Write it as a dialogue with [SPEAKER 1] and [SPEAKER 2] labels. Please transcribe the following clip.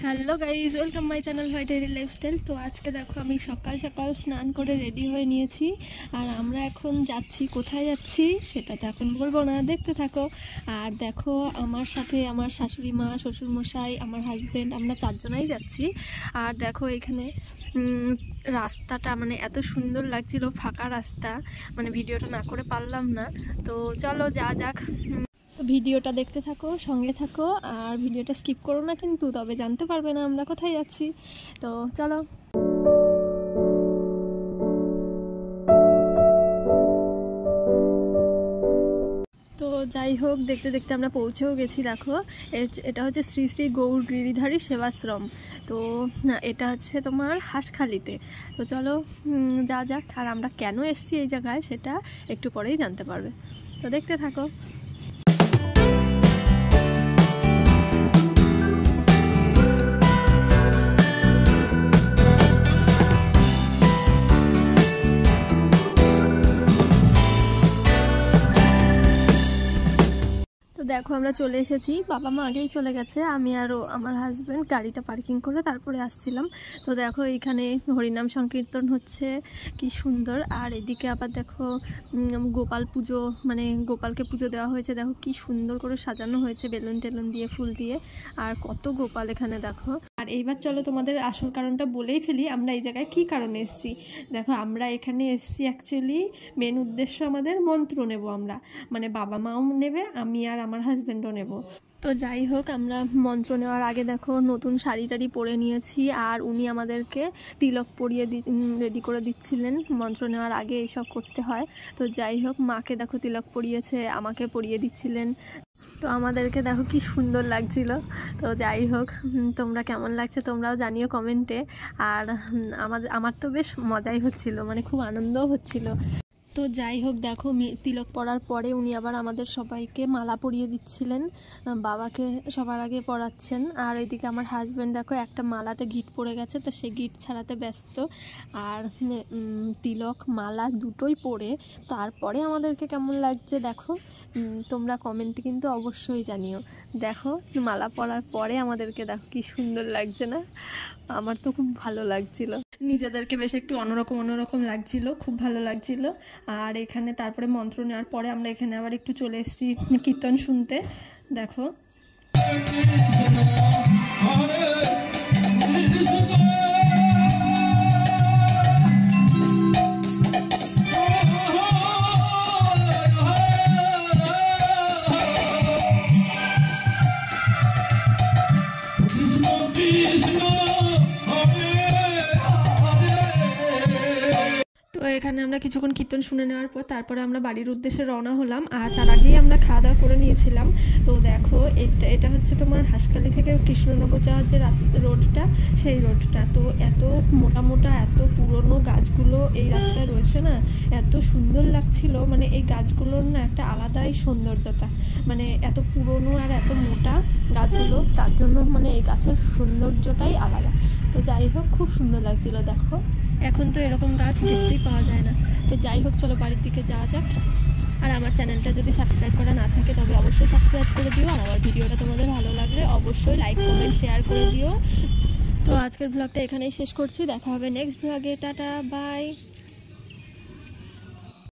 [SPEAKER 1] Hello guys, welcome my channel white hair lifestyle. তো আজকে দেখো আমি সকাল সকাল স্নান করে রেডি হয়ে নিয়েছি, আর আমরা এখন যাচ্ছি। কোথায় যাচ্ছি সেটা তো এখন বলবো না, দেখতে থাকো। আর দেখো আমার সাথে আমার শাশুড়ি মা, শ্বশুরমশাই, আমার হাজব্যান্ড, আমরা চারজনাই যাচ্ছি। আর দেখো এখানে রাস্তাটা মানে এত সুন্দর লাগছিল, ফাঁকা রাস্তা, মানে ভিডিওটা না করে পারলাম না। তো চলো যা যাক, ভিডিওটা দেখতে থাকো, সঙ্গে থাকো, আর ভিডিওটা স্কিপ করো না কিন্তু, তবে জানতে পারবে না আমরা কোথায় যাচ্ছি। তো চলো। তো যাই হোক, দেখতে দেখতে আমরা পৌঁছেও গেছি। দেখো এটা হচ্ছে শ্রী শ্রী গৌর গিরিধারী সেবাশ্রম। তো এটা হচ্ছে তোমার হাঁসখালিতে। তো চলো যা যাক। আর আমরা কেন এসেছি এই জায়গায় সেটা একটু পরেই জানতে পারবে, তো দেখতে থাকো। তো দেখো আমরা চলে এসেছি, বাবা মা আগেই চলে গেছে, আমি আর আমার হাজব্যান্ড গাড়িটা পার্কিং করে তারপরে আসছিলাম। তো দেখো এইখানে হরিনাম সংকীর্তন হচ্ছে, কি সুন্দর। আর এদিকে আবার দেখো গোপাল পুজো, মানে গোপালকে পুজো দেওয়া হয়েছে। দেখো কি সুন্দর করে সাজানো হয়েছে বেলুন টেলুন দিয়ে, ফুল দিয়ে, আর কত গোপাল এখানে দেখো। আর এইবার চলো তোমাদের আসল কারণটা বলেই ফেলি, আমরা এই জায়গায় কি কারণে এসেছি। দেখো আমরা এখানে এসেছি অ্যাকচুয়ালি মেন উদ্দেশ্য আমাদের মন্ত্র নেব আমরা, মানে বাবা মাও নেবে, আমি আর আমার হাজব্যান্ডও নেব। তো যাই হোক, আমরা মন্ত্র নেওয়ার আগে দেখো নতুন শাড়ি টাড়ি পরে নিয়েছি, আর উনি আমাদেরকে তিলক পরিয়ে রেডি করে দিচ্ছিলেন। মন্ত্র নেওয়ার আগে এইসব করতে হয়। তো যাই হোক, মাকে দেখো তিলক পরিয়েছে, আমাকে পরিয়ে দিচ্ছিলেন। তো আমাদেরকে দেখো কি সুন্দর লাগছিল। তো যাই হোক, তোমরা কেমন লাগছে তোমরাও জানিও কমেন্টে। আর আমার তো বেশ মজাই হচ্ছিল, মানে খুব আনন্দও হচ্ছিল। তো যাই হোক, দেখো তিলক পরার পরে উনি আবার আমাদের সবাইকে মালা পরিয়ে দিচ্ছিলেন, বাবাকে সবার আগে পরাচ্ছেন। আর এদিকে আমার হাজব্যান্ড দেখো একটা মালাতে গিট পড়ে গেছে, তো সে গিট ছাড়াতে ব্যস্ত। আর তিলক মালা দুটোই পরে তারপরে আমাদেরকে কেমন লাগছে দেখো, তোমরা কমেন্টে কিন্তু অবশ্যই জানিও। দেখো মালা পরার পরে আমাদেরকে দেখো কি সুন্দর লাগছে না? আমার তো খুব ভালো লাগছিল, নিজেদেরকে বেশ একটু অন্যরকম লাগছিল, খুব ভালো লাগছিল। আর এখানে তারপরে মন্ত্র নেওয়ার পরে আমরা এখানে আবার একটু চলে এসেছি কীর্তন শুনতে। দেখো তো এখানে আমরা কিছুক্ষণ কীর্তন শুনে নেওয়ার পর তারপরে আমরা বাড়ির উদ্দেশ্যে রওনা হলাম। আর তার আগেই আমরা খাওয়া দাওয়া করে নিয়েছিলাম। তো দেখো এটা হচ্ছে তোমার হাঁসখালি থেকে কৃষ্ণনগর যাওয়ার যে রোডটা, সেই রোডটা। তো এত মোটা এত পুরনো গাছগুলো এই রাস্তায় রয়েছে না, এত সুন্দর লাগছিল। মানে এই গাছগুলোর না একটা আলাদাই সৌন্দর্যতা, মানে এত পুরনো আর এত মোটা গাছগুলো, তার জন্য মানে এই গাছের সৌন্দর্যটাই আলাদা। তো যাই হোক, খুব সুন্দর লাগছিল। দেখো এখন তো এরকম গাছ দেখতেই পাওয়া যায় না। তো যাই হোক, চলো বাড়ির দিকে যাওয়া যাক। আর আমার চ্যানেলটা যদি সাবস্ক্রাইব করা না থাকে তবে অবশ্যই সাবস্ক্রাইব করে দিও। আর আমার ভিডিওটা তোমাদের ভালো লাগলে অবশ্যই লাইক কমেন্ট শেয়ার করে দিও। তো আজকের ব্লগটা এখানেই শেষ করছি, দেখা হবে নেক্সট ব্লগে। Tata, by.